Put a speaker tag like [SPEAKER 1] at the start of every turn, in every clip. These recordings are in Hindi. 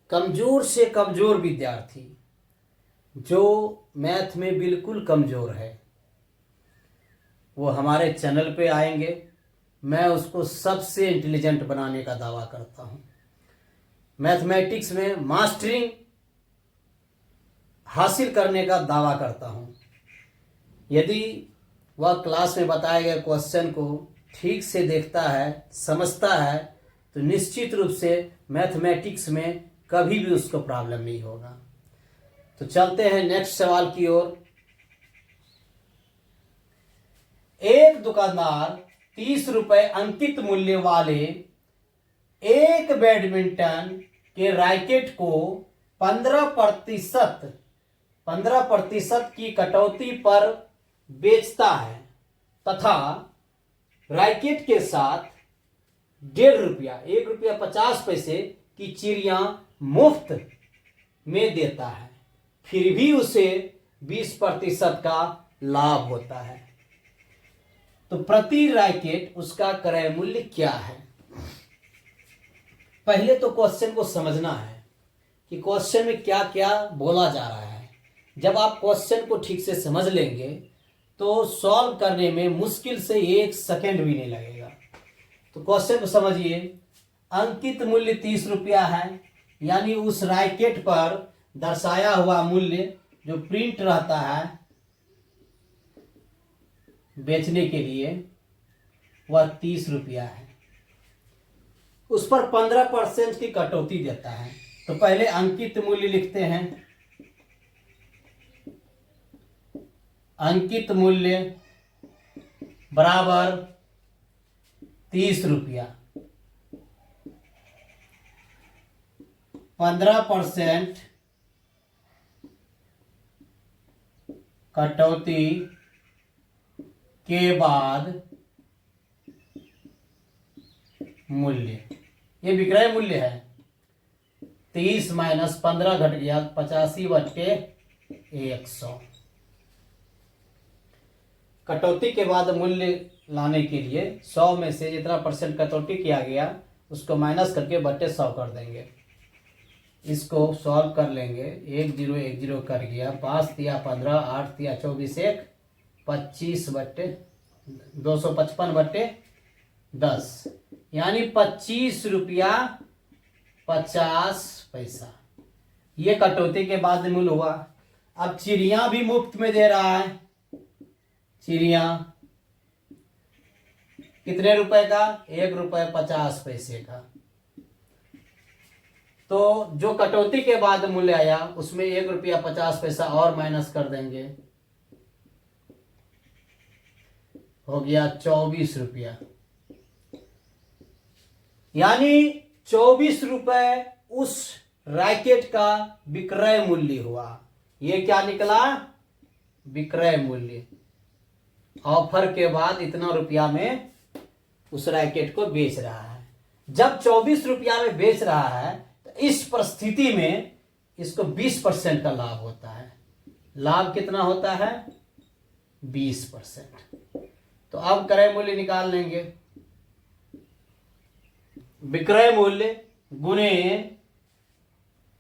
[SPEAKER 1] कमज़ोर से कमज़ोर विद्यार्थी जो मैथ में बिल्कुल कमज़ोर है वो हमारे चैनल पे आएंगे। मैं उसको सबसे इंटेलिजेंट बनाने का दावा करता हूँ। मैथमेटिक्स में मास्टरिंग हासिल करने का दावा करता हूँ। यदि वह क्लास में बताए गए क्वेश्चन को ठीक से देखता है, समझता है, तो निश्चित रूप से मैथमेटिक्स में कभी भी उसको प्रॉब्लम नहीं होगा। तो चलते हैं नेक्स्ट सवाल की ओर। एक दुकानदार 30 रुपए अंकित मूल्य वाले एक बैडमिंटन के रैकेट को 15% की कटौती पर बेचता है तथा रैकेट के साथ ₹1.50 की चिड़िया मुफ्त में देता है, फिर भी उसे 20% का लाभ होता है। तो प्रति रैकेट उसका क्रय मूल्य क्या है? पहले तो क्वेश्चन को समझना है कि क्वेश्चन में क्या क्या बोला जा रहा है। जब आप क्वेश्चन को ठीक से समझ लेंगे तो सॉल्व करने में मुश्किल से 1 सेकंड भी नहीं लगेगा। तो क्वेश्चन को समझिए। अंकित मूल्य 30 रुपया है, यानी उस रैकेट पर दर्शाया हुआ मूल्य जो प्रिंट रहता है बेचने के लिए वह 30 रुपया है। उस पर 15% की कटौती देता है। तो पहले अंकित मूल्य लिखते हैं। अंकित मूल्य बराबर 30 रुपया। 15% कटौती के बाद मूल्य, ये विक्रय मूल्य है। 30 - 15 घट गया 85/100। कटौती के बाद मूल्य लाने के लिए 100 में से जितना परसेंट कटौती किया गया उसको माइनस करके बट्टे 100 कर देंगे। इसको सॉल्व कर लेंगे। 1 0 1 0 कर गया। 5 तिया 15, 8 तिया 24, 1 25/255/10, यानी 25 रुपया 50 पैसा। ये कटौती के बाद मूल्य हुआ। अब चिड़िया भी मुफ्त में दे रहा है। चिड़िया कितने रुपए का? ₹1.50 का। तो जो कटौती के बाद मूल्य आया उसमें ₹1.50 और माइनस कर देंगे, हो गया 24 रुपया। यानी 24 रुपए उस रैकेट का विक्रय मूल्य हुआ। ये क्या निकला? विक्रय मूल्य। ऑफर के बाद इतना रुपया में उस रैकेट को बेच रहा है। जब 24 रुपया में बेच रहा है तो इस परिस्थिति में इसको 20% का लाभ होता है। लाभ कितना होता है? 20%। तो अब क्रय मूल्य निकाल लेंगे। विक्रय मूल्य गुणे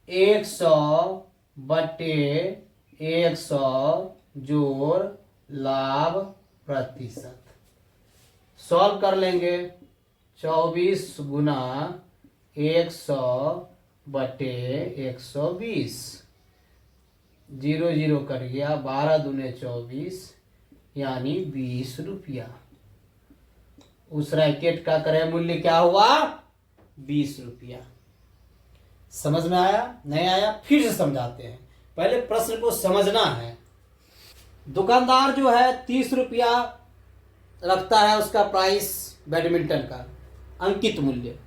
[SPEAKER 1] 100/100 जोड़ लाभ प्रतिशत। सॉल्व कर लेंगे। 24 गुना 100/120, 0 0 कर गया। 12 दूने 24, यानी 20 रुपया। उस रैकेट का क्रय मूल्य क्या हुआ? 20 रुपया। समझ में आया? नहीं आया? फिर से समझाते हैं। पहले प्रश्न को समझना है। दुकानदार जो है 30 रुपया रखता है उसका प्राइस बैडमिंटन का अंकित मूल्य।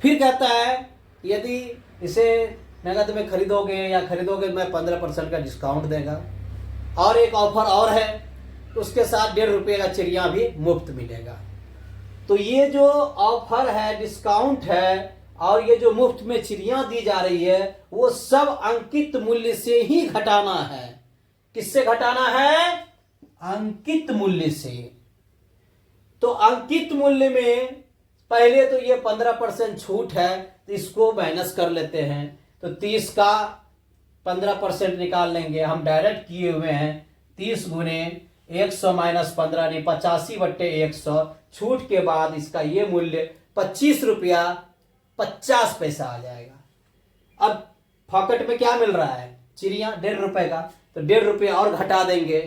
[SPEAKER 1] फिर कहता है यदि इसे नगद में खरीदोगे या खरीदोगे मैं 15% का डिस्काउंट देगा, और एक ऑफर और है उसके साथ ₹1.50 का चिड़िया भी मुफ्त मिलेगा। तो ये जो ऑफर है, डिस्काउंट है, और ये जो मुफ्त में चिड़िया दी जा रही है वो सब अंकित मूल्य से ही घटाना है। किससे घटाना है? अंकित मूल्य से। तो अंकित मूल्य में पहले तो ये 15% छूट है तो इसको माइनस कर लेते हैं। तो 30 का 15% निकाल लेंगे, हम डायरेक्ट किए हुए हैं। 30 गुने 100 माइनस 15 नहीं 85/100, छूट के बाद इसका ये मूल्य 25 रुपया 50 पैसा आ जाएगा। अब पॉकेट में क्या मिल रहा है, चिड़िया 1.5 रुपए का, तो 1.5 रुपया और घटा देंगे,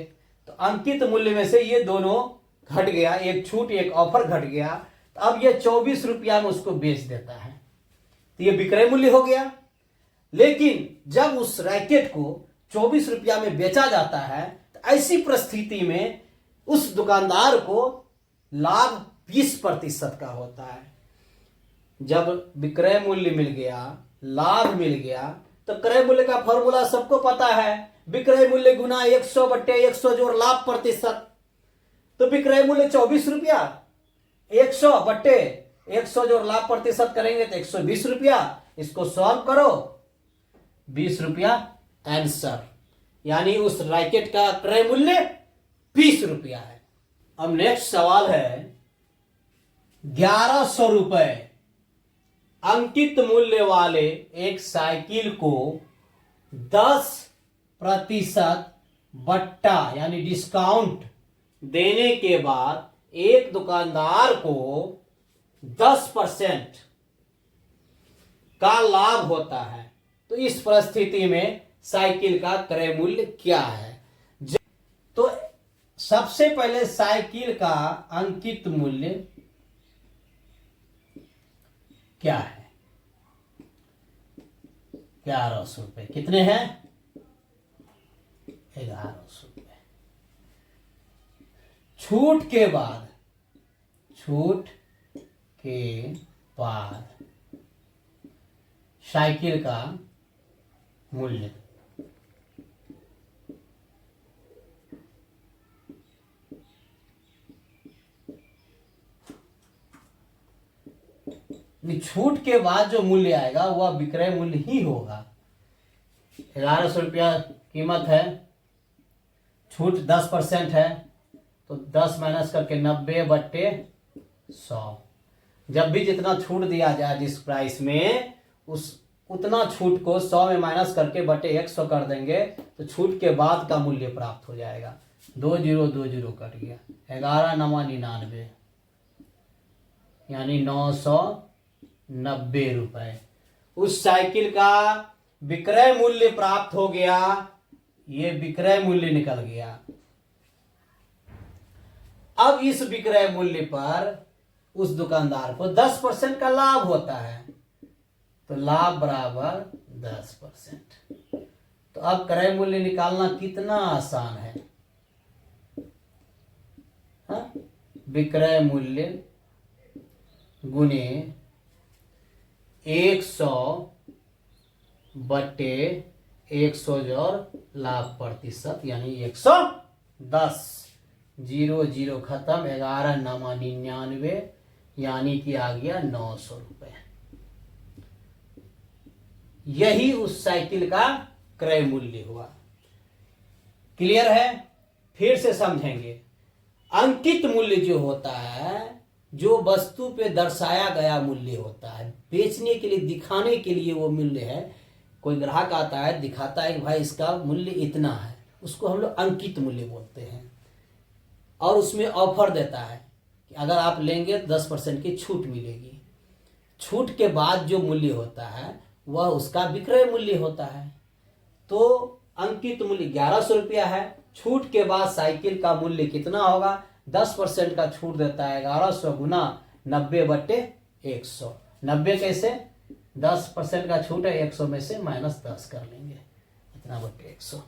[SPEAKER 1] तो अंकित मूल्य में से ये दोनों घट गया, एक छूट एक ऑफर घट गया, तो अब ये 24 रुपया में उसको बेच देता है, तो ये विक्रय मूल्य हो गया। लेकिन जब उस रैकेट को 24 रुपया में बेचा जाता है, तो ऐसी परिस्थिति में उस दुकानदार को लाभ 20% का होता है। जब विक्रय मूल्य मिल गया, लाभ मिल गया, तो क्रय मूल्य का फॉर्मूला सबको पता है, विक्रय मूल्य गुना 100/100 जोड़ लाभ प्रतिशत। तो विक्रय मूल्य 24 रुपया, 100/100 जोड़ लाभ प्रतिशत करेंगे तो 120 रुपया। इसको सॉल्व करो, 20 रुपया आंसर, यानी उस रैकेट का क्रय मूल्य 20 रुपया है। अब नेक्स्ट सवाल है 1100 रुपए अंकित मूल्य वाले एक साइकिल को 10% बट्टा यानी डिस्काउंट देने के बाद एक दुकानदार को 10% का लाभ होता है, तो इस परिस्थिति में साइकिल का क्रय मूल्य क्या है। तो सबसे पहले साइकिल का अंकित मूल्य क्या है, 1100 रुपए। कितने हैं, 1100 रुपए। छूट के बाद साइकिल का मूल्य छूट के बाद जो मूल्य आएगा वह विक्रय मूल्य ही होगा। 1100 रुपया कीमत है, छूट 10% है, तो 10 माइनस करके 90/100। जब भी जितना छूट दिया जाए जिस प्राइस में, उतना छूट को 100 में माइनस करके बटे 100 कर देंगे, तो छूट के बाद का मूल्य प्राप्त हो जाएगा। 2020 कट गया, 11×9 = 99, यानी 990 रुपए उस साइकिल का विक्रय मूल्य प्राप्त हो गया। ये विक्रय मूल्य निकल गया। अब इस विक्रय मूल्य पर उस दुकानदार को 10% का लाभ होता है, तो लाभ बराबर 10%। तो अब क्रय मूल्य निकालना कितना आसान है, विक्रय मूल्य गुने 100/100 जोड़ लाभ प्रतिशत, यानी 110। 0 खत्म, 11×9 = 99, यानी कि आ गया 900 रुपए। यही उस साइकिल का क्रय मूल्य हुआ। क्लियर है, फिर से समझेंगे। अंकित मूल्य जो होता है, जो वस्तु पे दर्शाया गया मूल्य होता है, बेचने के लिए दिखाने के लिए वो मूल्य है। कोई ग्राहक आता है, दिखाता है कि भाई इसका मूल्य इतना है, उसको हम लोग अंकित मूल्य बोलते हैं। और उसमें ऑफर देता है कि अगर आप लेंगे 10% की छूट मिलेगी। छूट के बाद जो मूल्य होता है वह उसका विक्रय मूल्य होता है। तो अंकित मूल्य 1100 रुपया है, छूट के बाद साइकिल का मूल्य कितना होगा, 10% का छूट देता है, 1100 गुना 90/100। 90 कैसे, 10% का छूट है, 100 में से -10 कर लेंगे, इतना बटे 100,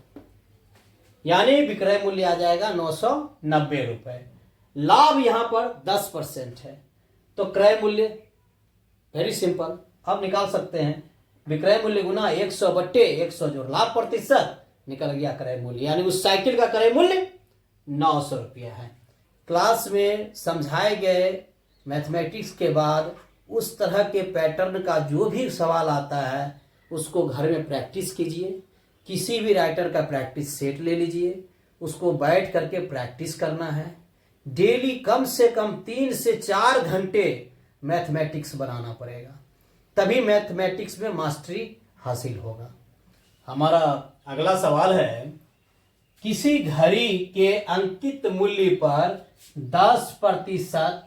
[SPEAKER 1] यानी विक्रय मूल्य आ जाएगा 990 रुपए। लाभ यहां पर 10% है, तो क्रय मूल्य वेरी सिंपल, अब निकाल सकते हैं। विक्रय मूल्य गुना 100/100 जोड़ लाभ प्रतिशत, निकल गया क्रय मूल्य, यानी उस साइकिल का क्रय मूल्य 900 रुपया है। क्लास में समझाए गए मैथमेटिक्स के बाद उस तरह के पैटर्न का जो भी सवाल आता है उसको घर में प्रैक्टिस कीजिए। किसी भी राइटर का प्रैक्टिस सेट ले लीजिए, उसको बैठ करके प्रैक्टिस करना है। डेली कम से कम 3 से 4 घंटे मैथमेटिक्स बनाना पड़ेगा, तभी मैथमेटिक्स में मास्टरी हासिल होगा। हमारा अगला सवाल है, किसी घड़ी के अंकित मूल्य पर 10%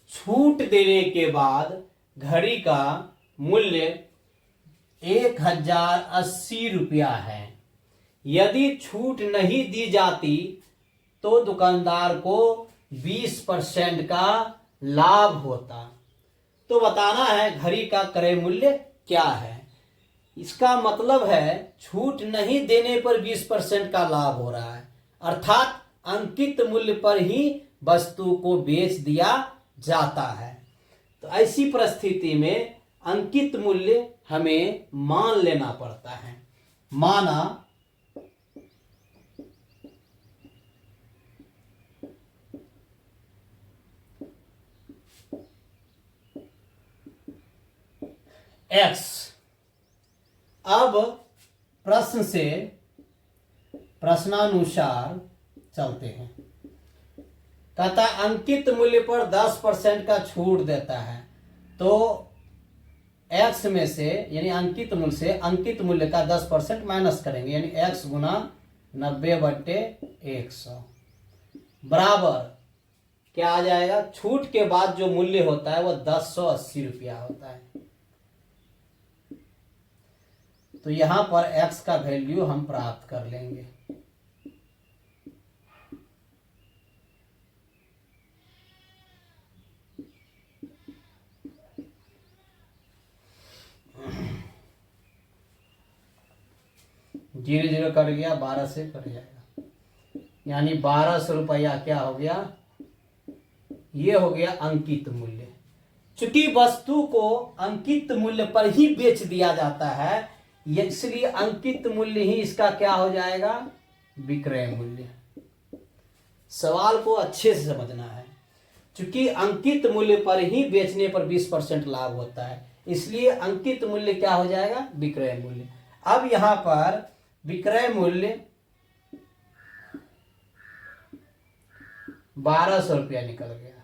[SPEAKER 1] छूट देने के बाद घड़ी का मूल्य 1080 रुपया है। यदि छूट नहीं दी जाती तो दुकानदार को 20% का लाभ होता। तो बताना है घड़ी का क्रय मूल्य क्या है। इसका मतलब है छूट नहीं देने पर 20% का लाभ हो रहा है, अर्थात अंकित मूल्य पर ही वस्तु को बेच दिया जाता है। तो ऐसी परिस्थिति में अंकित मूल्य हमें मान लेना पड़ता है। माना x। अब प्रश्न से प्रश्नानुसार चलते हैं। कहता अंकित मूल्य पर 10% का छूट देता है, तो x में से यानी अंकित मूल्य से अंकित मूल्य का 10% माइनस करेंगे, यानी x गुना 90/100 बराबर क्या आ जाएगा। छूट के बाद जो मूल्य होता है वो 1080 रुपया होता है। तो यहां पर x का वैल्यू हम प्राप्त कर लेंगे। जीरो जीरो कट गया, 12 से कट जाएगा, यानी 1200 रुपया क्या हो गया, ये हो गया अंकित मूल्य। चूंकि वस्तु को अंकित मूल्य पर ही बेच दिया जाता है, इसलिए अंकित मूल्य ही इसका क्या हो जाएगा, विक्रय मूल्य। सवाल को अच्छे से समझना है। चूंकि अंकित मूल्य पर ही बेचने पर 20% लाभ होता है, इसलिए अंकित मूल्य क्या हो जाएगा, विक्रय मूल्य। अब यहां पर विक्रय मूल्य 1200 रुपया निकल गया,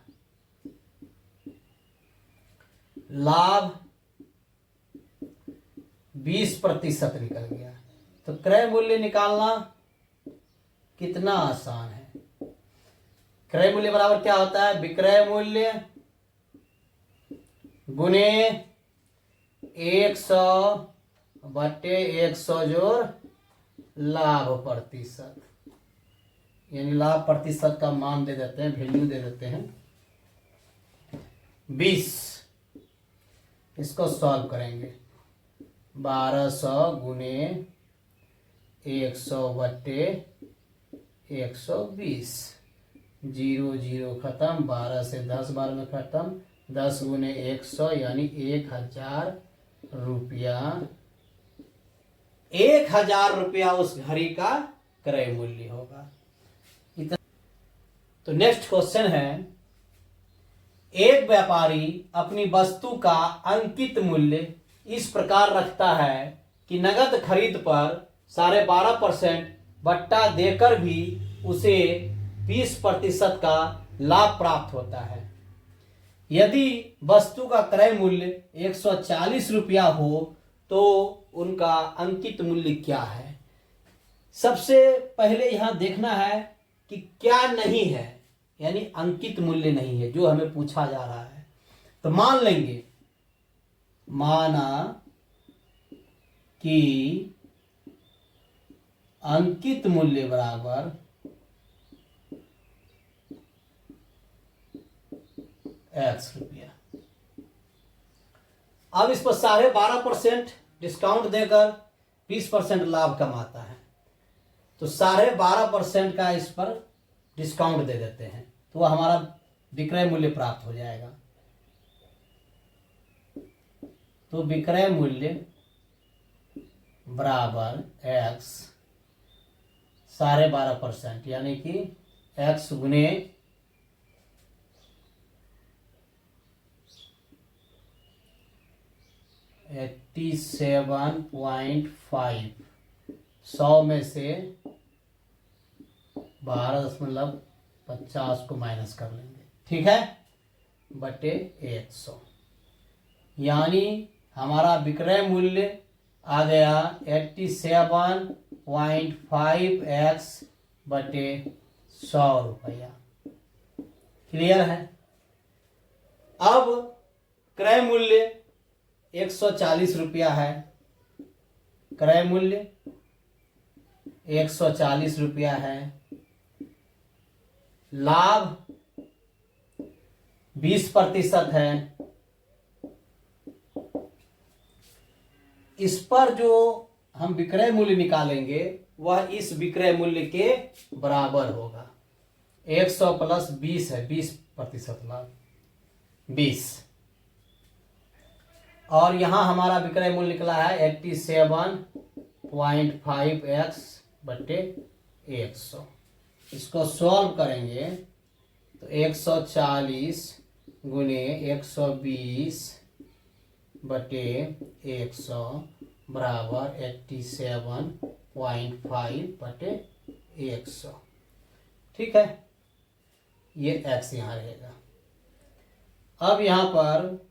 [SPEAKER 1] लाभ 20% निकल गया। तो क्रय मूल्य निकालना कितना आसान है। क्रय मूल्य बराबर क्या होता है, विक्रय मूल्य गुने 100/100 जोड़ लाभ प्रतिशत, यानी लाभ प्रतिशत का मान दे देते हैं, वैल्यू दे देते हैं 20। इसको सॉल्व करेंगे, 1200 गुने 100/120, 0 0 खत्म, 12 से 10 बार में खत्म, 10 गुने 100 यानी 1000 रुपया। 1000 रुपया उस घड़ी का क्रय मूल्य होगा। इतना। तो नेक्स्ट क्वेश्चन है, एक व्यापारी अपनी वस्तु का अंकित मूल्य इस प्रकार रखता है कि नगद खरीद पर 12.5% बट्टा देकर भी उसे 20% का लाभ प्राप्त होता है। यदि वस्तु का क्रय मूल्य 140 रुपया हो तो उनका अंकित मूल्य क्या है। सबसे पहले यहां देखना है कि क्या नहीं है, यानी अंकित मूल्य नहीं है जो हमें पूछा जा रहा है। तो मान लेंगे, माना कि अंकित मूल्य बराबर x रुपया। अब इस पर 12.5% डिस्काउंट देकर 20% लाभ कमाता है, तो 12.5% का इस पर डिस्काउंट दे देते हैं, तो वह हमारा विक्रय मूल्य प्राप्त हो जाएगा। तो विक्रय मूल्य बराबर x 12.5%, यानी कि x गुने 87.5, 100 में से 12.50 को माइनस कर लेंगे, ठीक है, बटे 100, यानी हमारा विक्रय मूल्य आ गया 87.5x बटे 100 रुपया। क्लियर है। अब क्रय मूल्य 140 रुपया है, क्रय मूल्य 140 रुपया है, लाभ 20% है। इस पर जो हम विक्रय मूल्य निकालेंगे वह इस विक्रय मूल्य के बराबर होगा। 100 प्लस 20 है, 20% लाभ 20, और यहां हमारा विक्रय मूल्य निकला है 87.5x बटे 100। इसको सॉल्व करेंगे तो 140 गुने 120 बटे 100 बराबर 87.5 बटे 100। ठीक है, ये x यहाँ रहेगा। अब यहाँ पर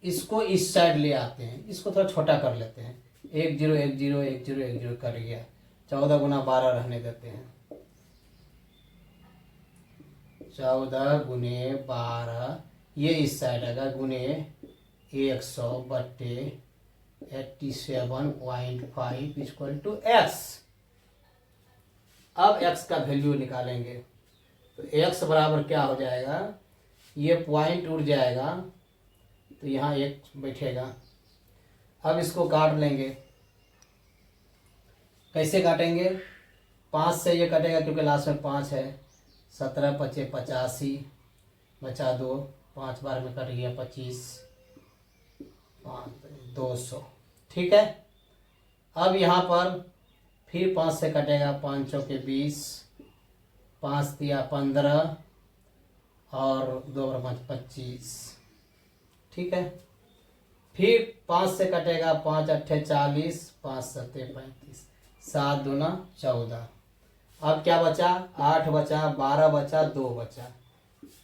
[SPEAKER 1] इसको इस साइड ले आते हैं, इसको थोड़ा छोटा कर लेते हैं। 1 0 1 0 1 0 1 0 कर गया। 14 गुना 12 रहने देते हैं। 14 गुने 12 ये इस साइड आएगा गुने 100 बटे 87.5 इक्वल टू x। अब x का वैल्यू निकालेंगे तो x बराबर क्या हो जाएगा, ये पॉइंट उड़ जाएगा तो यहाँ एक बैठेगा। अब इसको काट लेंगे। कैसे काटेंगे, 5 से ये कटेगा क्योंकि लास्ट में 5 है। 17 पचे 85 बचा 2, 5 बार में कट गया 25, 200। ठीक है। अब यहाँ पर फिर 5 से कटेगा, 5 चौके 20, 5 दिया 15 और 2 और 5 25। ठीक है। फिर 5 से कटेगा, 5 अट्ठे 40, 5 सत्ते 35, 7 दूना 14। अब क्या बचा, 8 बचा, 12 बचा, 2 बचा,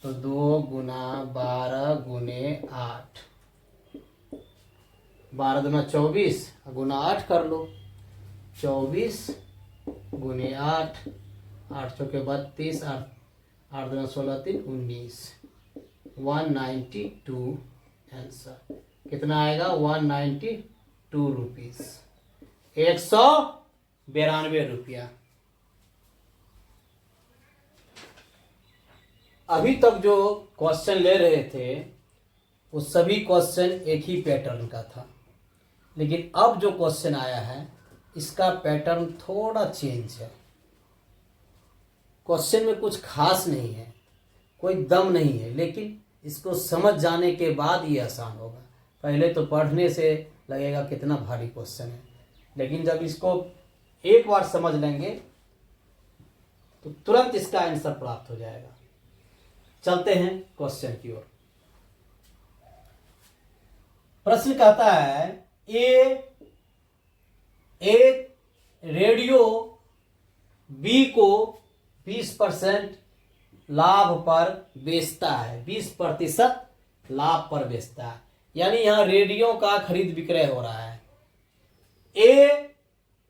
[SPEAKER 1] तो 2 गुना 12 गुने 8, 12 दूना 24 गुना 8 कर लो। 24 गुने 8, 8 चौके 32, 8 दूना 16 3 19, 192 आंसर कितना आएगा, 192 रुपीज, 192 रुपया। अभी तक जो क्वेश्चन ले रहे थे वो सभी क्वेश्चन एक ही पैटर्न का था, लेकिन अब जो क्वेश्चन आया है इसका पैटर्न थोड़ा चेंज है। क्वेश्चन में कुछ खास नहीं है, कोई दम नहीं है, लेकिन इसको समझ जाने के बाद ये आसान होगा। पहले तो पढ़ने से लगेगा कितना भारी क्वेश्चन है, लेकिन जब इसको एक बार समझ लेंगे तो तुरंत इसका आंसर प्राप्त हो जाएगा। चलते हैं क्वेश्चन की ओर। प्रश्न कहता है एक रेडियो बी को 20% लाभ पर बेचता है, 20% लाभ पर बेचता है, यानी यहां रेडियो का खरीद विक्रय हो रहा है।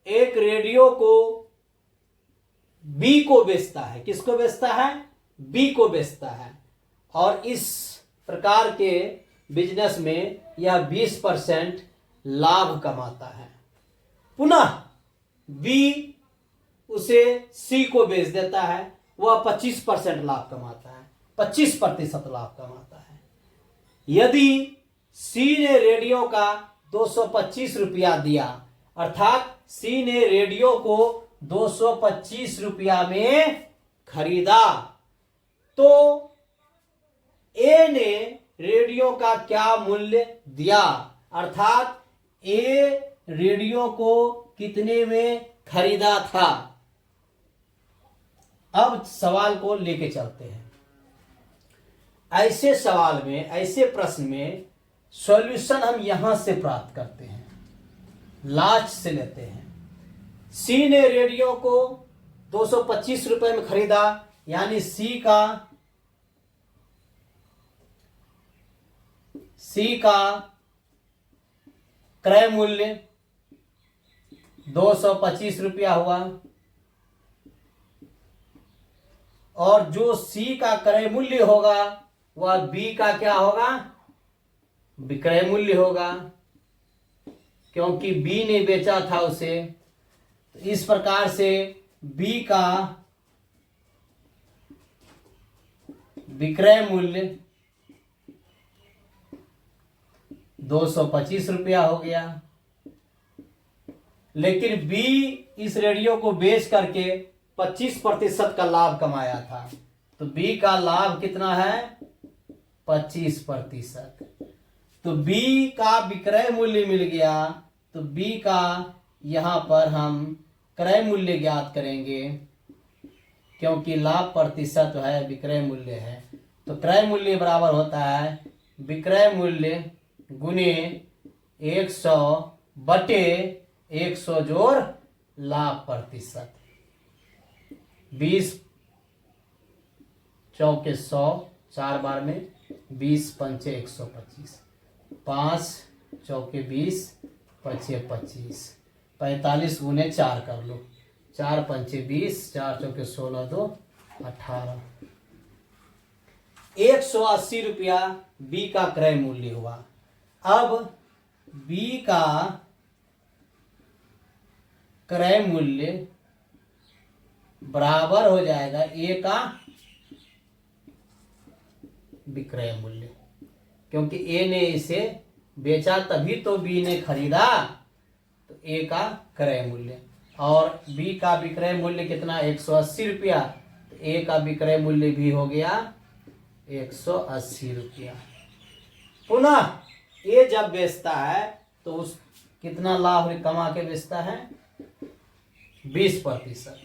[SPEAKER 1] एक रेडियो को बी को बेचता है, किसको बेचता है, बी को बेचता है, और इस प्रकार के बिजनेस में यह 20% लाभ कमाता है। पुनः बी उसे सी को बेच देता है, वह 25% लाभ कमाता है, 25% लाभ कमाता है। यदि सी ने रेडियो का 225 रुपया दिया, अर्थात सी ने रेडियो को 225 रुपया में खरीदा, तो ए ने रेडियो का क्या मूल्य दिया, अर्थात ए रेडियो को कितने में खरीदा था। अब सवाल को लेके चलते हैं। ऐसे सवाल में, ऐसे प्रश्न में सॉल्यूशन हम यहां से प्राप्त करते हैं, लास्ट से लेते हैं। सी ने रेडियो को 225 रुपए में खरीदा, यानी सी का क्रय मूल्य 225 रुपया हुआ, और जो सी का क्रय मूल्य होगा वह बी का क्या होगा, विक्रय मूल्य होगा, क्योंकि बी ने बेचा था उसे। तो इस प्रकार से बी का विक्रय मूल्य 225 रुपया हो गया। लेकिन बी इस रेडियो को बेच करके 25% का लाभ कमाया था, तो बी का लाभ कितना है, 25%। तो बी का विक्रय मूल्य मिल गया, तो बी का यहां पर हम क्रय मूल्य ज्ञात करेंगे, क्योंकि लाभ प्रतिशत है, विक्रय मूल्य है। तो क्रय मूल्य बराबर होता है विक्रय मूल्य गुने 100 बटे 100 जोड़ लाभ प्रतिशत। 20 चौके 100, 4 बार में 20 पंचे 125, 5 चौके 20 पचे 25, 45 गुने 4 कर लो, 4 पंचे 20, 4 चौके 16, 2 18। 180 रुपया बी का क्रय मूल्य हुआ। अब बी का क्रय मूल्य बराबर हो जाएगा ए का विक्रय मूल्य, क्योंकि ए ने इसे बेचा तभी तो बी ने खरीदा, तो ए का क्रय मूल्य। और बी का विक्रय मूल्य कितना, 180 रुपया, तो ए का विक्रय मूल्य भी हो गया 180 रुपया। पुनः ए जब बेचता है तो उस कितना लाभ कमा के बेचता है, 20%।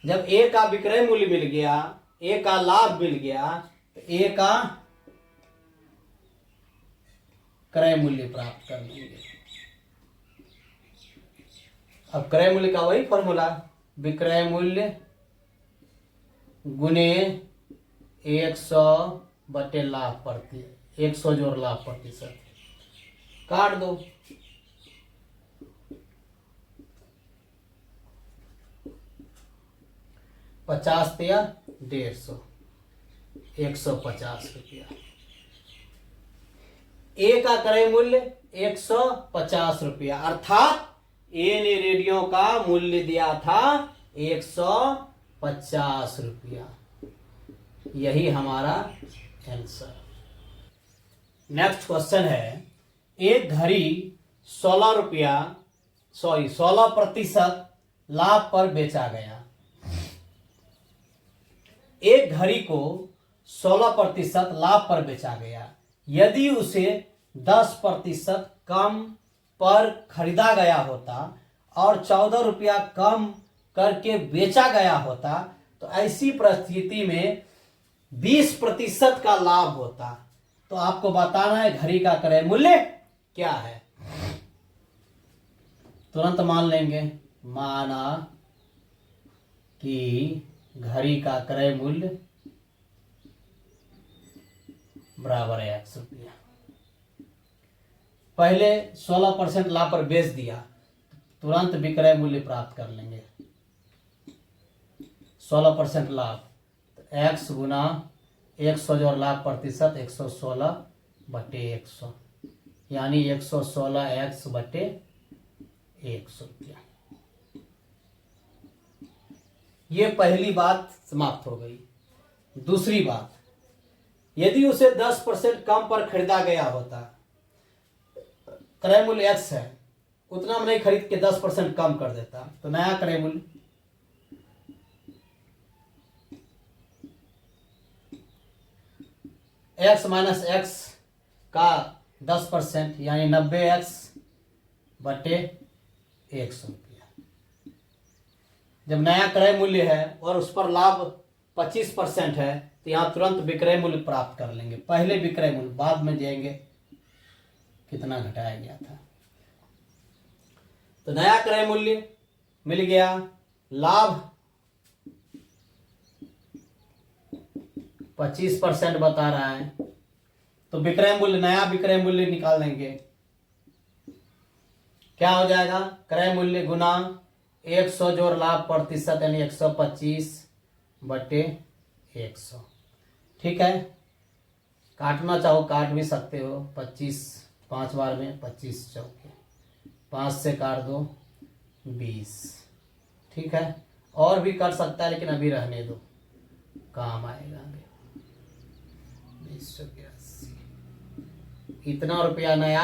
[SPEAKER 1] जब ए का विक्रय मूल्य मिल गया, ए का लाभ मिल गया, तो ए का क्रय मूल्य प्राप्त कर लेंगे। अब क्रय मूल्य का वही फॉर्मूला, विक्रय मूल्य गुने 100 बटे लाभ प्रति 100 जोड़ लाभ प्रतिशत, काट दो। पचास या 150, 150 रुपया। ए का क्रय मूल्य 150 रुपया, अर्थात ए ने रेडियो का मूल्य दिया था 150 रुपया। यही हमारा आंसर। नेक्स्ट क्वेश्चन है, एक घड़ी 16% लाभ पर बेचा गया। एक घड़ी को 16% लाभ पर बेचा गया। यदि उसे 10% कम पर खरीदा गया होता और 14 रुपया कम करके बेचा गया होता, तो ऐसी परिस्थिति में 20% का लाभ होता। तो आपको बताना है घड़ी का क्रय मूल्य क्या है। तुरंत मान लेंगे, माना कि घड़ी का क्रय मूल्य बराबर है 100 रुपया। पहले 16% लाभ पर बेच दिया, तुरंत विक्रय मूल्य प्राप्त कर लेंगे। 16% लाभ, तो x गुना 100 जोड़ लाभ प्रतिशत 116 बटे 100, यानी 116x बटे 100 रुपया। ये पहली बात समाप्त हो गई। दूसरी बात, यदि उसे 10% कम पर खरीदा गया होता, क्रय मूल्य x है, उतना में नहीं खरीद के 10% कम कर देता, तो नया क्रय मूल्य x माइनस x का 10% यानी 90x बटे 100 रुपया। जब नया क्रय मूल्य है और उस पर लाभ 25% है, तो यहां तुरंत विक्रय मूल्य प्राप्त कर लेंगे। पहले विक्रय मूल्य, बाद में जाएंगे कितना घटाया गया था। तो नया क्रय मूल्य मिल गया, लाभ 25% बता रहा है, तो विक्रय मूल्य, नया विक्रय मूल्य निकाल लेंगे। क्या हो जाएगा, क्रय मूल्य गुना 100 जोड़ लाभ प्रतिशत यानी 125 बटे 100। ठीक है, काटना चाहो काट भी सकते हो। 25 5 बार में 25 चौके 5 से काट दो 20। ठीक है, और भी कर सकता है लेकिन अभी रहने दो, काम आएगा अभी। 20 चौके 80, इतना रुपया नया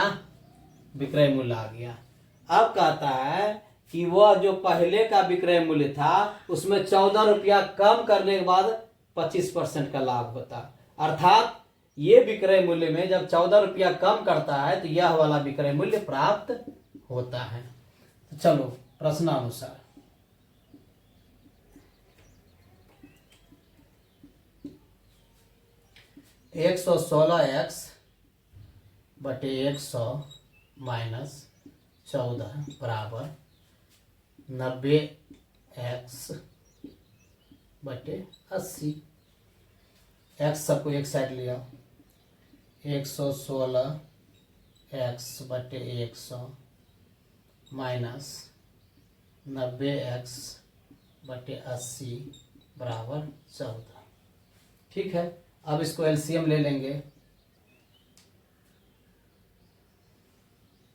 [SPEAKER 1] विक्रय मूल्य आ गया। अब कहता है कि वह जो पहले का विक्रय मूल्य था उसमें 14 रुपया कम करने के बाद 25% का लाभ होता, अर्थात ये विक्रय मूल्य में जब 14 रुपया कम करता है तो यह वाला विक्रय मूल्य प्राप्त होता है। तो चलो प्रश्नानुसार, एक 116x बटे 100 माइनस 14 बराबर 90x बटे 80। एक्स सबको एक साइड लिया, 116x बटे 100 माइनस 90x बटे 80 बराबर 14। ठीक है, अब इसको एलसीएम ले लेंगे,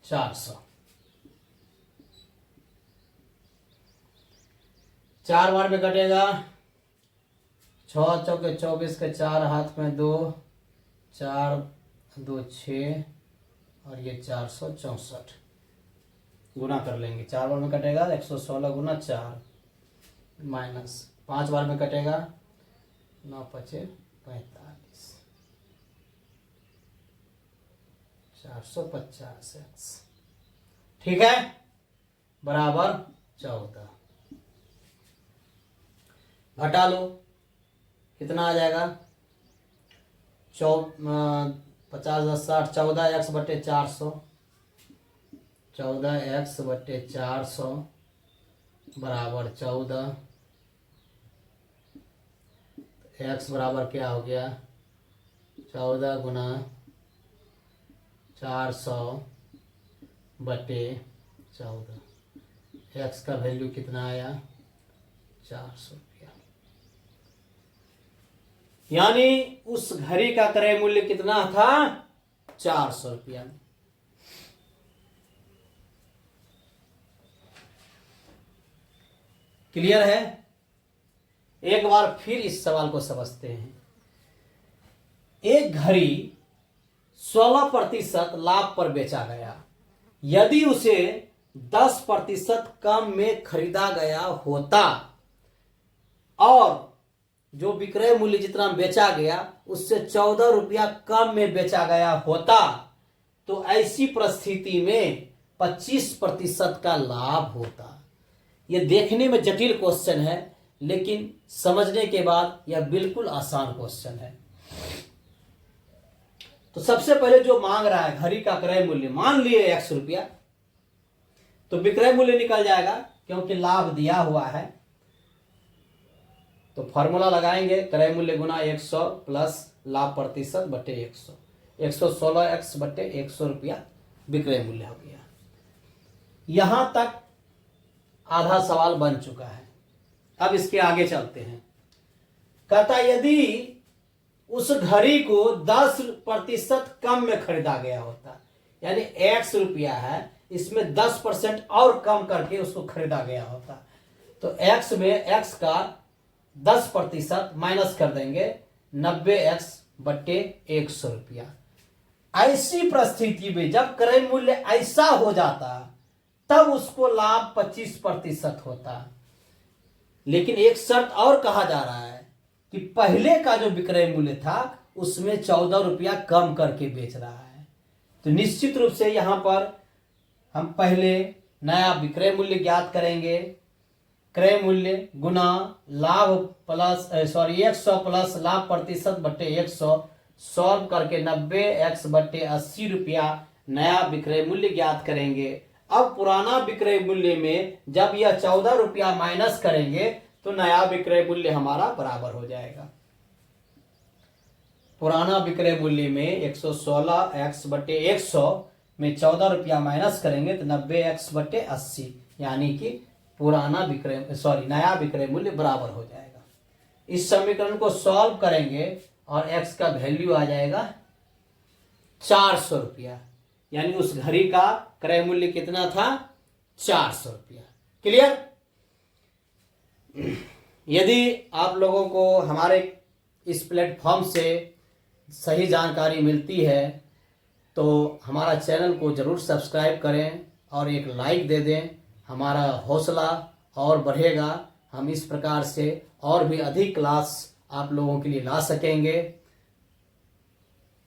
[SPEAKER 1] 400। 4 बार में कटेगा, 6 चौके 24 के 4 हाथ में 2, 4 2 6 और ये 464 गुना कर लेंगे। 4 बार में कटेगा 116 गुना 4 माइनस 5 बार में कटेगा 9 5 45 450x। ठीक है, बराबर 14। घटा लो, कितना आ जाएगा, 50 10 60, 14x बटे 400, 14x बटे 400 बराबर 14। x बराबर क्या हो गया, 14 गुना 400 बटे 14। x का वैल्यू कितना आया, 400 रुपया। यानी उस घड़ी का क्रय मूल्य कितना था, 400 रुपया। क्लियर है? एक बार फिर इस सवाल को समझते हैं। एक घड़ी 16% लाभ पर बेचा गया, यदि उसे 10% कम में खरीदा गया होता और जो विक्रय मूल्य जितना बेचा गया उससे 14 रुपया कम में बेचा गया होता, तो ऐसी परिस्थिति में 25% का लाभ होता। यह देखने में जटिल क्वेश्चन है लेकिन समझने के बाद यह बिल्कुल आसान क्वेश्चन है। तो सबसे पहले जो मांग रहा है घड़ी का क्रय मूल्य, मान लिए 100 रुपया, तो विक्रय मूल्य निकल जाएगा क्योंकि लाभ दिया हुआ है। तो फॉर्मूला लगाएंगे, क्रय मूल्य गुना 100 प्लस लाभ प्रतिशत बटे 100, 116x बटे 100 रुपया विक्रय मूल्य हो गया। यहां तक आधा सवाल बन चुका है। अब इसके आगे चलते हैं। कहता यदि उस घड़ी को 10% कम में खरीदा गया होता, यानी 100 रुपया है, इसमें 10% और कम करके उसको खरीदा गया होता, तो x में x का 10% माइनस कर देंगे, 90x बटे 100 रुपया। ऐसी परिस्थिति में जब क्रय मूल्य ऐसा हो जाता तब उसको लाभ 25% होता। लेकिन एक शर्त और कहा जा रहा है कि पहले का जो विक्रय मूल्य था उसमें 14 रुपया कम करके बेच रहा है। तो निश्चित रूप से यहां पर हम पहले नया विक्रय मूल्य ज्ञात करेंगे। क्रय मूल्य गुना लाभ प्लस 100 प्लस लाभ प्रतिशत बटे 100 सॉल्व करके 90x बटे 80 रुपया नया विक्रय मूल्य ज्ञात करेंगे। अब पुराना विक्रय मूल्य में जब यह 14 रुपया माइनस करेंगे तो नया विक्रय मूल्य हमारा बराबर हो जाएगा। पुराना विक्रय मूल्य में 116x बटे 100 में 14 रुपया माइनस करेंगे तो 90x/80 यानी कि नया विक्रय मूल्य बराबर हो जाएगा। इस समीकरण को सॉल्व करेंगे और x का वैल्यू आ जाएगा 400 रुपया, यानी उस घड़ी का क्रय मूल्य कितना था? 400 रुपया। क्लियर? यदि आप लोगों को हमारे इस प्लेटफॉर्म से सही जानकारी मिलती है तो हमारा चैनल को ज़रूर सब्सक्राइब करें और एक लाइक दे दें। हमारा हौसला और बढ़ेगा, हम इस प्रकार से और भी अधिक क्लास आप लोगों के लिए ला सकेंगे।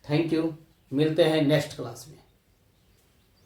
[SPEAKER 1] थैंक यू, मिलते हैं नेक्स्ट क्लास में।